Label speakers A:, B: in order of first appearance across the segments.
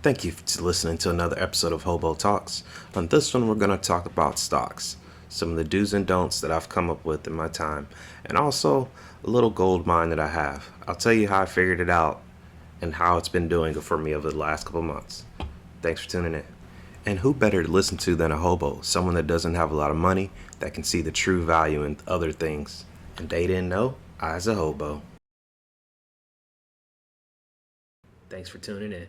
A: Thank you for listening to another episode of Hobo Talks. On this one, we're going to talk about stocks, some of the do's and don'ts that I've come up with in my time, and also a little gold mine that I have. I'll tell you how I figured it out and how it's been doing for me over the last couple months. Thanks for tuning in. And who better to listen to than a hobo, someone that doesn't have a lot of money, that can see the true value in other things. And they didn't know, I was a hobo. Thanks for tuning in.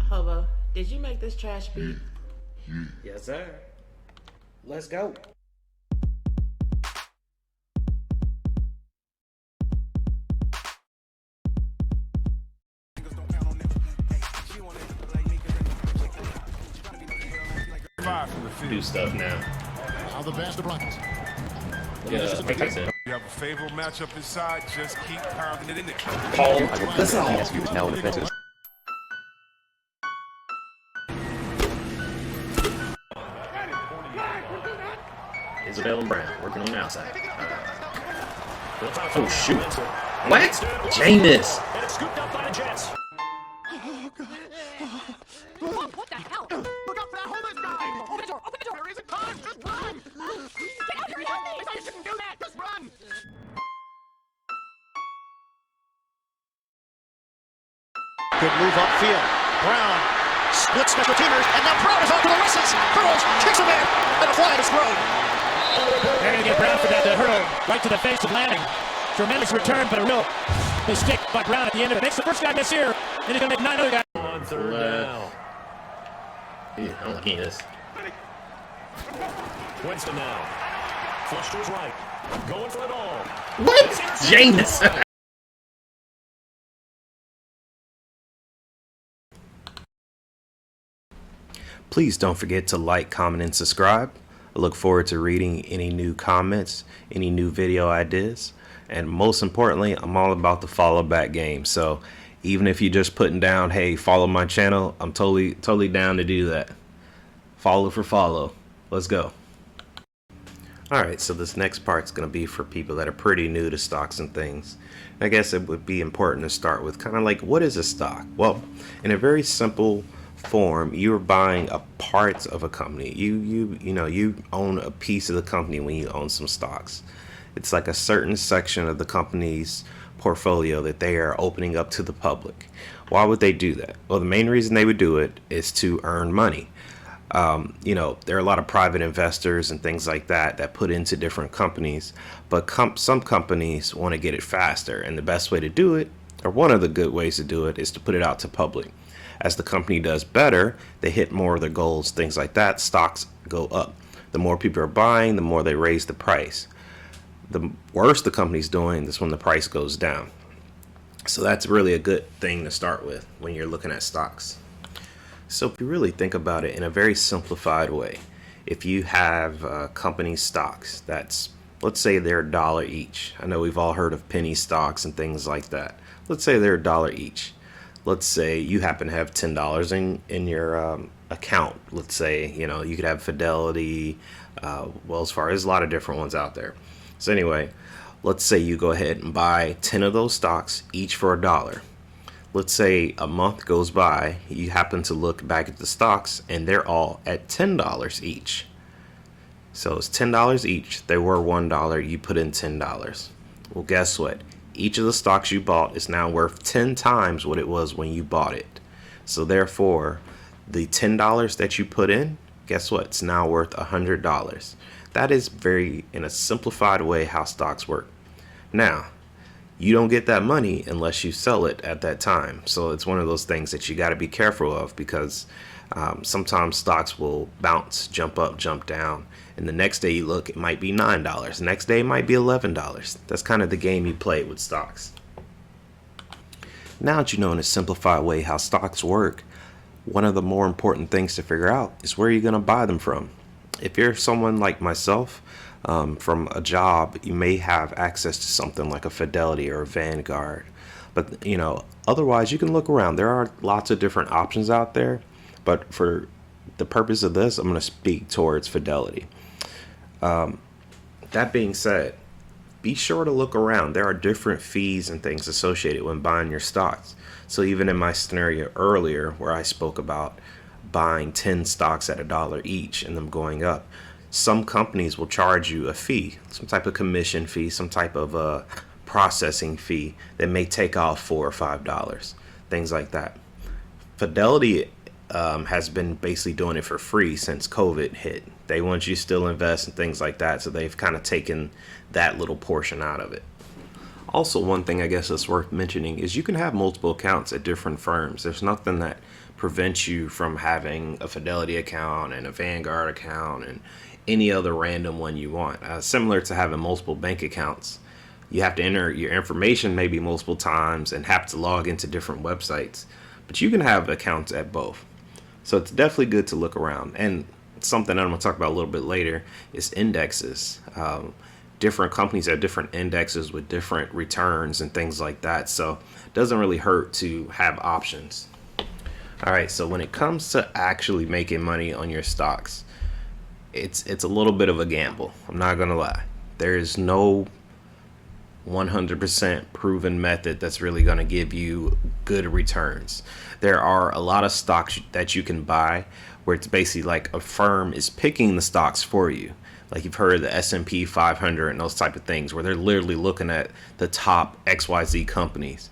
B: Hobo, did you make this trash beat?
A: Yes, sir. Let's go. Do stuff now.
C: How the best the Broncos.
A: Mike Tyson.
D: You have a favorable matchup inside, just keep pounding it in there.
A: Paul, let's go.
C: Ask you to tell the fences.
A: Isabel and Brown working on the outside. Oh shoot! What? Jameis!
E: What the hell? Look out for that homeless guy! Open the door! Open the door! There is a car! Just run! Get out here and help me! I thought you shouldn't do that! Just run!
C: Good move upfield. Brown split special teamers, and now Brown is off to the races. Hurdles, kicks him in, and a flag is thrown.
F: They're going to get Brown for that hurdle right to the face of Lanning. Tremendous return, but a real mistake by Brown at the end of it. Makes the first guy miss here, and he's going to make 9 other guys.
G: On third down.
A: I don't like any of this.
G: Winston now. Flush to his right. Going for it all.
A: What? Jameis! Please don't forget to like, comment, and subscribe. I look forward to reading any new comments, any new video ideas, and most importantly, I'm all about the follow back game. So even if you're just putting down, hey, follow my channel, I'm totally down to do that. Follow for follow. Let's go. Alright, so this next part's going to be for people that are pretty new to stocks and things. I guess it would be important to start with kind of like, what is a stock? Well, in a very simple form, you're buying a part of a company. You own a piece of the company when you own some stocks. It's like a certain section of the company's portfolio that they are opening up to the public. Why would they do that? Well, the main reason they would do it is to earn money. There are a lot of private investors and things like that put into different companies, but some companies want to get it faster, and the best way to do it, or one of the good ways to do it, is to put it out to public. As the company does better, they hit more of their goals, things like that, stocks go up. The more people are buying, the more they raise the price. The worse the company's doing, that's when the price goes down. So that's really a good thing to start with when you're looking at stocks. So if you really think about it in a very simplified way, if you have company stocks that's, let's say they're $1 each. I know we've all heard of penny stocks and things like that. Let's say they're $1 each. Let's say you happen to have $10 in your account. Let's say, you could have Fidelity, Wells Fargo. There's a lot of different ones out there. So anyway, let's say you go ahead and buy 10 of those stocks, each for $1. Let's say a month goes by, you happen to look back at the stocks, and they're all at $10 each. So it's $10 each. They were $1. You put in $10. Well, guess what? Each of the stocks you bought is now worth 10 times what it was when you bought it. So therefore, the $10 that you put in, guess what? It's now worth $100. That is very, in a simplified way, how stocks work. Now, you don't get that money unless you sell it at that time. So it's one of those things that you got to be careful of, because sometimes stocks will bounce, jump up, jump down. And the next day you look, it might be $9. The next day it might be $11. That's kind of the game you play with stocks. Now that you know in a simplified way how stocks work, one of the more important things to figure out is where you're going to buy them from. If you're someone like myself, from a job, you may have access to something like a Fidelity or a Vanguard. But, otherwise you can look around. There are lots of different options out there. But for the purpose of this, I'm going to speak towards Fidelity. That being said, be sure to look around. There are different fees and things associated when buying your stocks. So even in my scenario earlier where I spoke about buying 10 stocks at $1 each and them going up, some companies will charge you a fee, some type of commission fee, some type of processing fee that may take off $4 or $5, things like that. Fidelity has been basically doing it for free since COVID hit. They want you to still invest and things like that, so they've kind of taken that little portion out of it. Also, one thing I guess that's worth mentioning is you can have multiple accounts at different firms. There's nothing that prevents you from having a Fidelity account and a Vanguard account and any other random one you want. Similar to having multiple bank accounts, you have to enter your information maybe multiple times and have to log into different websites, but you can have accounts at both. So it's definitely good to look around. And something I'm going to talk about a little bit later is indexes. Different companies have different indexes with different returns and things like that. So it doesn't really hurt to have options. All right, so when it comes to actually making money on your stocks, it's a little bit of a gamble. I'm not going to lie. There is no 100% proven method that's really going to give you good returns. There are a lot of stocks that you can buy where it's basically like a firm is picking the stocks for you. Like you've heard of the S&P 500 and those type of things where they're literally looking at the top XYZ companies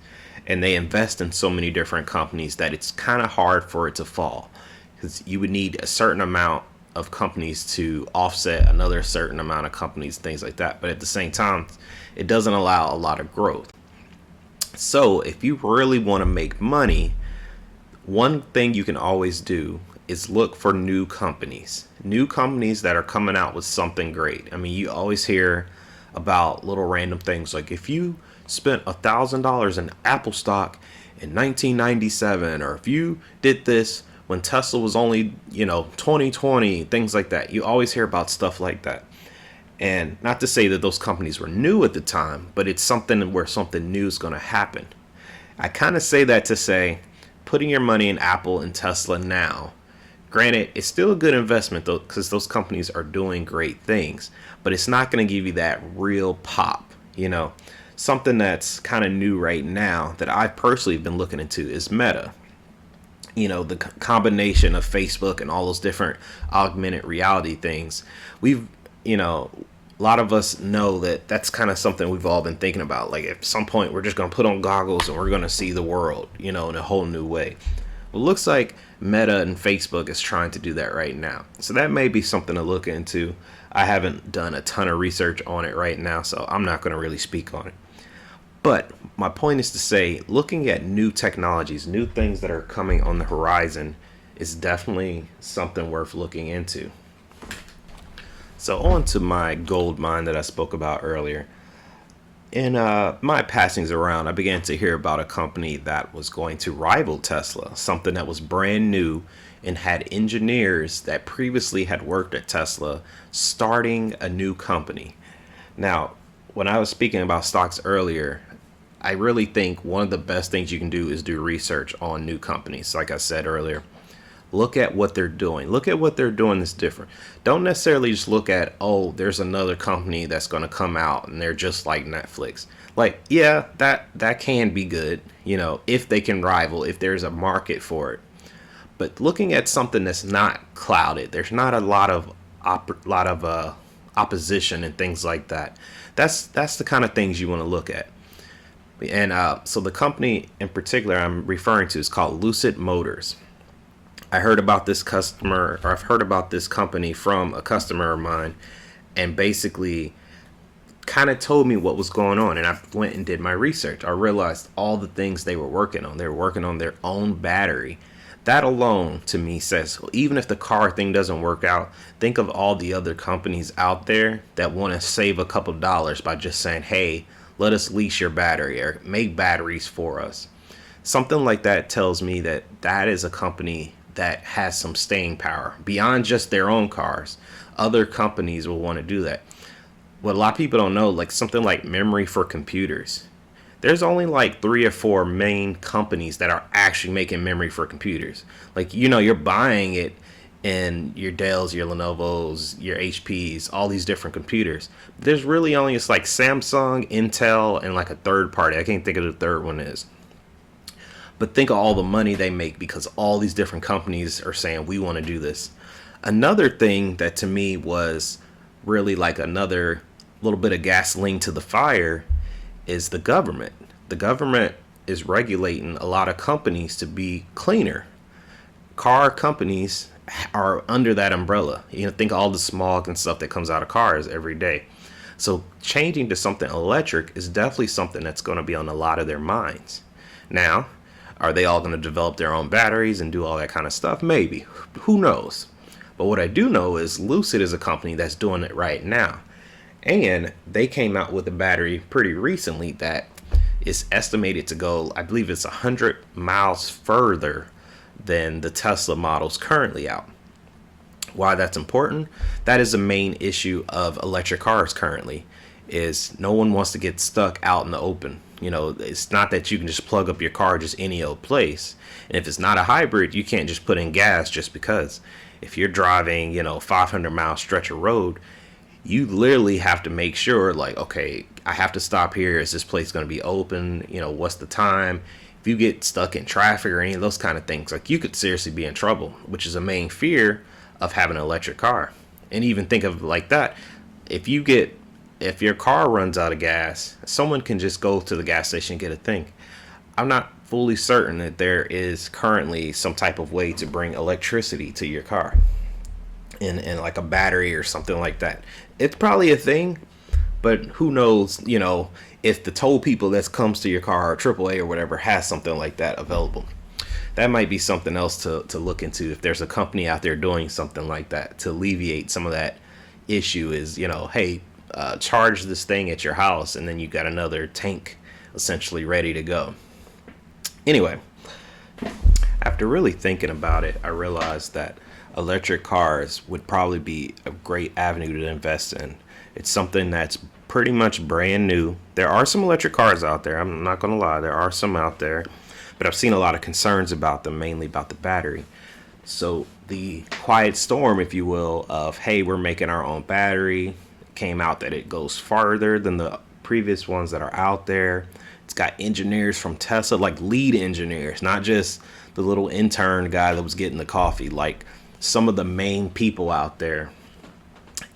A: and they invest in so many different companies that it's kind of hard for it to fall, because you would need a certain amount of companies to offset another certain amount of companies, things like that. But at the same time, it doesn't allow a lot of growth. So if you really want to make money, one thing you can always do is look for new companies that are coming out with something great. I mean, you always hear about little random things like if you spent $1,000 in Apple stock in 1997, or if you did this when Tesla was only 2020, things like that. You always hear about stuff like that. And not to say that those companies were new at the time, but it's something where something new is going to happen. I kind of say that to say putting your money in Apple and Tesla now, granted, it's still a good investment though, because those companies are doing great things, but it's not going to give you that real pop. Something that's kind of new right now that I personally have been looking into is Meta. The combination of Facebook and all those different augmented reality things. A lot of us know that that's kind of something we've all been thinking about. Like at some point we're just going to put on goggles and we're going to see the world, in a whole new way. Well, it looks like Meta and Facebook is trying to do that right now. So that may be something to look into. I haven't done a ton of research on it right now, so I'm not going to really speak on it. But my point is to say, looking at new technologies, new things that are coming on the horizon is definitely something worth looking into. So on to my gold mine that I spoke about earlier. In my passings around, I began to hear about a company that was going to rival Tesla, something that was brand new and had engineers that previously had worked at Tesla starting a new company. Now, when I was speaking about stocks earlier, I really think one of the best things you can do is do research on new companies. Like I said earlier, look at what they're doing. Look at what they're doing that's different. Don't necessarily just look at, oh, there's another company that's going to come out and they're just like Netflix. Like, yeah, that can be good, if they can rival, if there's a market for it. But looking at something that's not clouded, there's not a lot of opposition and things like that. That's the kind of things you want to look at. And so the company in particular I'm referring to is called Lucid Motors. I've heard about this company from a customer of mine, and basically kind of told me what was going on. And I went and did my research. I realized all the things they were working on. They were working on their own battery. That alone to me says, well, even if the car thing doesn't work out, think of all the other companies out there that want to save a couple dollars by just saying, hey, let us lease your battery or make batteries for us. Something like that tells me that is a company that has some staying power beyond just their own cars. Other companies will want to do that. What a lot of people don't know, like something like memory for computers. There's only like 3 or 4 main companies that are actually making memory for computers. Like, you're buying it in your Dells, your Lenovo's, your HPs, all these different computers. There's really only, it's like Samsung, Intel, and like a third party. I can't think of the third one is. But think of all the money they make because all these different companies are saying, we want to do this. Another thing that to me was really like another little bit of gasoline to the fire is the government. The government is regulating a lot of companies to be cleaner. Car companies are under that umbrella. You know, think of all the smog and stuff that comes out of cars every day. So changing to something electric is definitely something that's going to be on a lot of their minds. Now, are they all going to develop their own batteries and do all that kind of stuff? Maybe. Who knows? But what I do know is Lucid is a company that's doing it right now. And they came out with a battery pretty recently that is estimated to go, I believe it's 100 miles further than the Tesla models currently out. Why that's important? That is the main issue of electric cars currently, is no one wants to get stuck out in the open. You know, it's not that you can just plug up your car just any old place. And if it's not a hybrid, you can't just put in gas just because. If you're driving, 500 mile stretch of road, you literally have to make sure, like, okay, I have to stop here. Is this place going to be open? What's the time? If you get stuck in traffic or any of those kind of things, like, you could seriously be in trouble, which is a main fear of having an electric car. And even think of it like that. If your car runs out of gas, someone can just go to the gas station and get a thing. I'm not fully certain that there is currently some type of way to bring electricity to your car in like a battery or something like that. It's probably a thing, but who knows, if the toll people that comes to your car or AAA or whatever has something like that available. That might be something else to look into if there's a company out there doing something like that to alleviate some of that issue is, hey, charge this thing at your house and then you got another tank essentially ready to go. Anyway, after really thinking about it, I realized that electric cars would probably be a great avenue to invest in. It's something that's pretty much brand new. There are some electric cars out there. I'm not going to lie. There are some out there, but I've seen a lot of concerns about them, mainly about the battery. So the quiet storm, if you will, of, hey, we're making our own battery, came out that it goes farther than the previous ones that are out there. It's got engineers from Tesla, like lead engineers, not just the little intern guy that was getting the coffee, like some of the main people out there.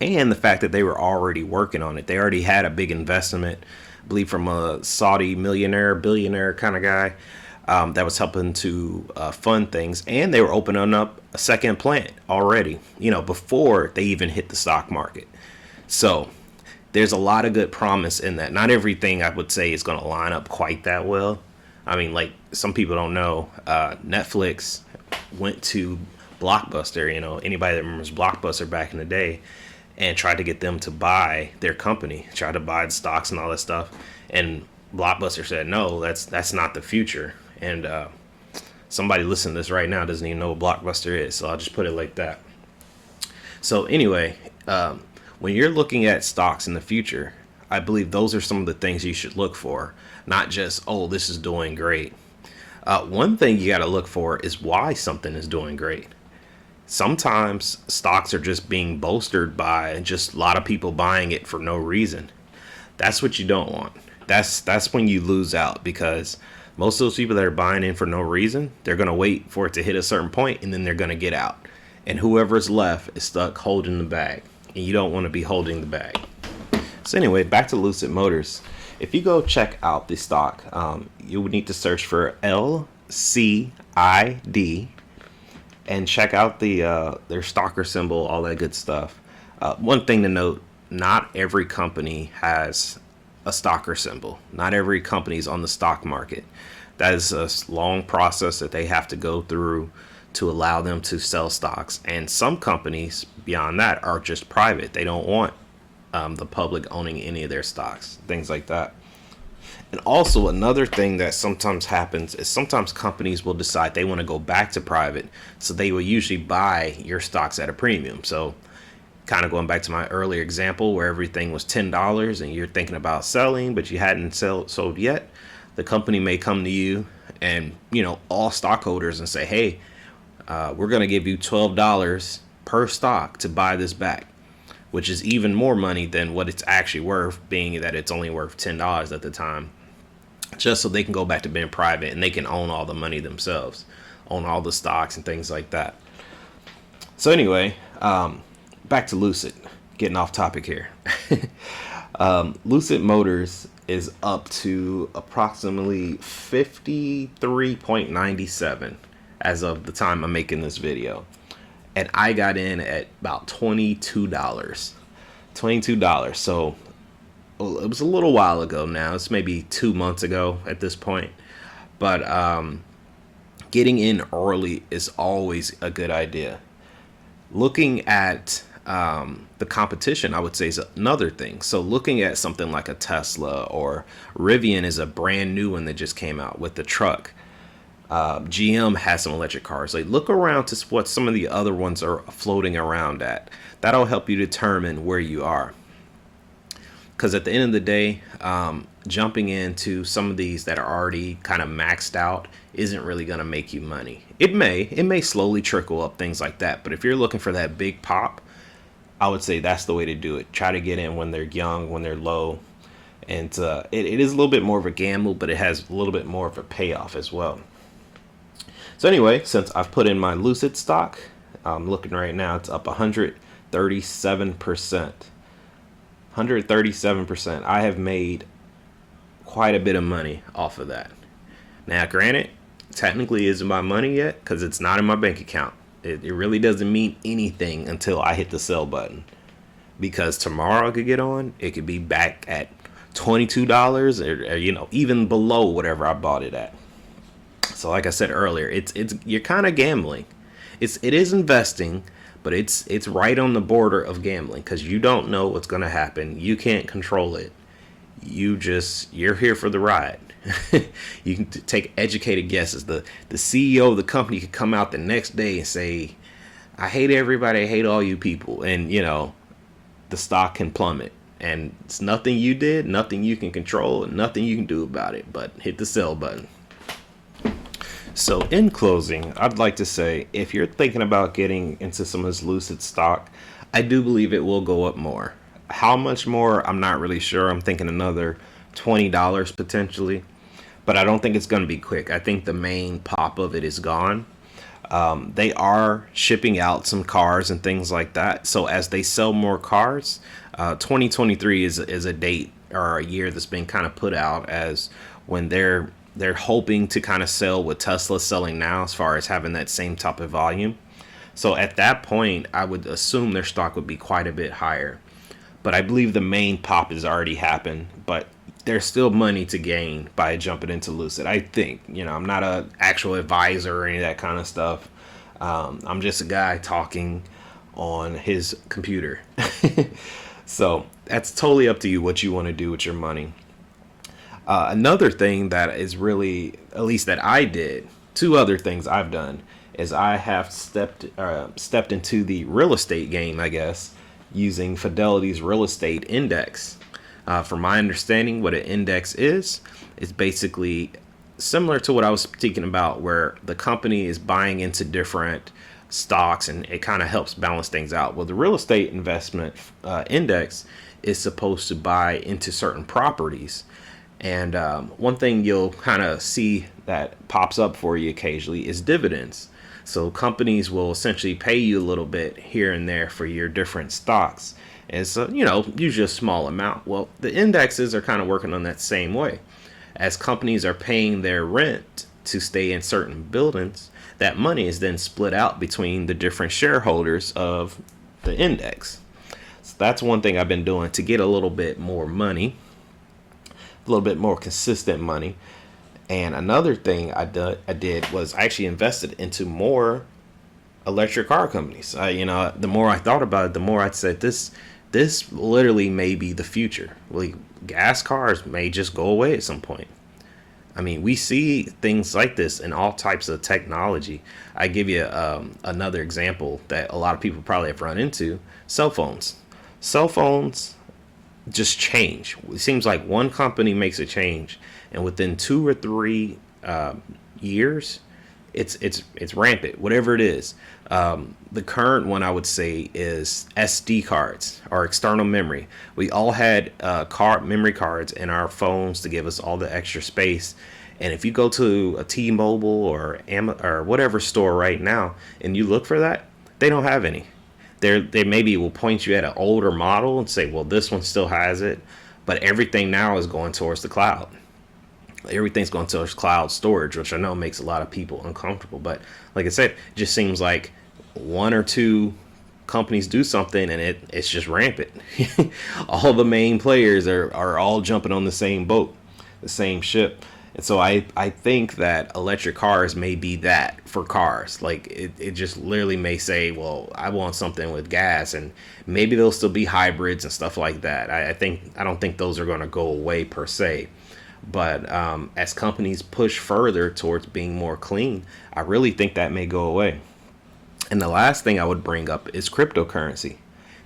A: And the fact that they were already working on it. They already had a big investment, I believe from a Saudi billionaire kind of guy that was helping to fund things. And they were opening up a second plant already, before they even hit the stock market. So there's a lot of good promise in that. Not everything I would say is going to line up quite that well. I mean, like some people don't know, Netflix went to Blockbuster, anybody that remembers Blockbuster back in the day, and tried to get them to buy their company, tried to buy the stocks and all that stuff. And Blockbuster said, no, that's not the future. And somebody listening to this right now doesn't even know what Blockbuster is. So I'll just put it like that. So anyway, when you're looking at stocks in the future, I believe those are some of the things you should look for, not just, oh, this is doing great. One thing you got to look for is why something is doing great. Sometimes stocks are just being bolstered by just a lot of people buying it for no reason. That's what you don't want. That's when you lose out, because most of those people that are buying in for no reason, they're going to wait for it to hit a certain point and then they're going to get out. And whoever's left is stuck holding the bag. And you don't want to be holding the bag. So anyway, back to Lucid Motors. If you go check out the stock, you would need to search for LCID and check out their stocker symbol, all that good stuff. One thing to note, not every company has a stocker symbol. Not every company is on the stock market. That is a long process that they have to go through to allow them to sell stocks. And some companies beyond that are just private. They don't want the public owning any of their stocks, things like that. And also another thing that sometimes happens is sometimes companies will decide they want to go back to private. So they will usually buy your stocks at a premium. So kind of going back to my earlier example where everything was $10 and you're thinking about selling, but you hadn't sold yet. The company may come to you and, all stockholders and say, hey, we're going to give you $12 per stock to buy this back, which is even more money than what it's actually worth, being that it's only worth $10 at the time, just so they can go back to being private and they can own all the money themselves, own all the stocks and things like that. So anyway, back to Lucid, getting off topic here. Lucid Motors is up to approximately 53.97 as of the time I'm making this video. And I got in at about $22. So it was a little while ago now. It's maybe 2 months ago at this point. But getting in early is always a good idea. Looking at the competition, I would say, is another thing. So looking at something like a Tesla, or Rivian is a brand new one that just came out with the truck. GM has some electric cars. Like, look around to what some of the other ones are floating around at. That'll help you determine where you are. Because at the end of the day, jumping into some of these that are already kind of maxed out isn't really going to make you money. It may slowly trickle up, things like that. But if you're looking for that big pop, I would say that's the way to do it. Try to get in when they're young, when they're low. And it is a little bit more of a gamble, but it has a little bit more of a payoff as well. So anyway, since I've put in my Lucid stock, I'm looking right now, it's up 137%. 137%. I have made quite a bit of money off of that. Now, granted, technically isn't my money yet because it's not in my bank account. It really doesn't mean anything until I hit the sell button, because tomorrow I could get on, it could be back at $22 or even below whatever I bought it at. So like I said earlier, it's you're kind of gambling. It is investing, but it's right on the border of gambling, because you don't know what's going to happen. You can't control it. You're here for the ride. You can take educated guesses. The CEO of the company could come out the next day and say, I hate everybody, I hate all you people, and the stock can plummet, and it's nothing you did, nothing you can control, and nothing you can do about it but hit the sell button. So in closing, I'd like to say, if you're thinking about getting into some of this Lucid stock, I do believe it will go up more. How much more, I'm not really sure. I'm thinking another $20 potentially, but I don't think it's going to be quick. I think the main pop of it is gone. They are shipping out some cars and things like that. So as they sell more cars, 2023 is a date or a year that's been kind of put out as when they're hoping to kind of sell what Tesla's selling now, as far as having that same type of volume. So at that point, I would assume their stock would be quite a bit higher. But I believe the main pop has already happened, but there's still money to gain by jumping into Lucid. I think, I'm not an actual advisor or any of that kind of stuff. I'm just a guy talking on his computer. So that's totally up to you what you want to do with your money. Another thing that is really, at least that I did, two other things I've done, is I have stepped into the real estate game, I guess, using Fidelity's real estate index. From my understanding, what an index is basically similar to what I was speaking about, where the company is buying into different stocks and it kind of helps balance things out. Well, the real estate investment index is supposed to buy into certain properties. And one thing you'll kind of see that pops up for you occasionally is dividends. So companies will essentially pay you a little bit here and there for your different stocks. And so, usually a small amount. Well, the indexes are kind of working on that same way. As companies are paying their rent to stay in certain buildings, that money is then split out between the different shareholders of the index. So that's one thing I've been doing to get a little bit more money, a little bit more consistent money. And another thing I did was I actually invested into more electric car companies. The more I thought about it, the more I said this literally may be the future. Like, gas cars may just go away at some point. I mean, we see things like this in all types of technology. I give you another example that a lot of people probably have run into: cell phones. Cell phones just change. It seems like one company makes a change, and within 2 or 3 years, it's rampant, whatever it is. The current one I would say is SD cards or external memory. We all had memory cards in our phones to give us all the extra space. And if you go to a T-Mobile or whatever store right now and you look for that, they don't have any. They maybe will point you at an older model and say, well, this one still has it, but everything now is going towards the cloud. Everything's going towards cloud storage, which I know makes a lot of people uncomfortable. But like I said, it just seems like one or two companies do something and it's just rampant. All the main players are all jumping on the same boat, the same ship. And so I think that electric cars may be that for cars. Like it just literally may say, well, I want something with gas, and maybe there'll still be hybrids and stuff like that. I don't think those are going to go away per se. But as companies push further towards being more clean, I really think that may go away. And the last thing I would bring up is cryptocurrency.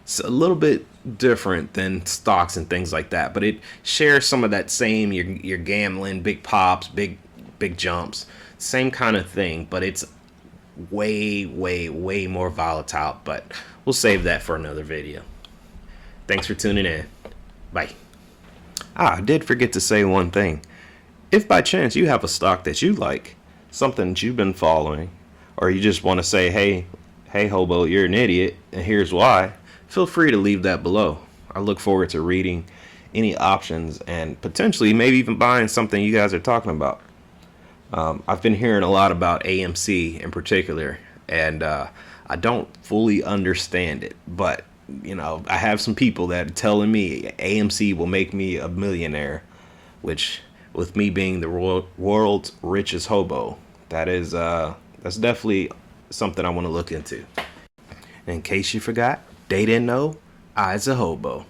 A: It's a little bit different than stocks and things like that, but it shares some of that same, you're gambling, big pops, big jumps, same kind of thing, but it's way more volatile. But we'll save that for another video. Thanks for tuning in. Bye. I did forget to say one thing. If by chance you have a stock that you like, something that you've been following, or you just want to say, hey hobo, you're an idiot and here's why, feel free to leave that below. I look forward to reading any options and potentially maybe even buying something you guys are talking about. I've been hearing a lot about AMC in particular, and I don't fully understand it, but I have some people that are telling me AMC will make me a millionaire, which with me being the world's richest hobo, that's definitely something I want to look into. In case you forgot, they didn't know, I's a hobo.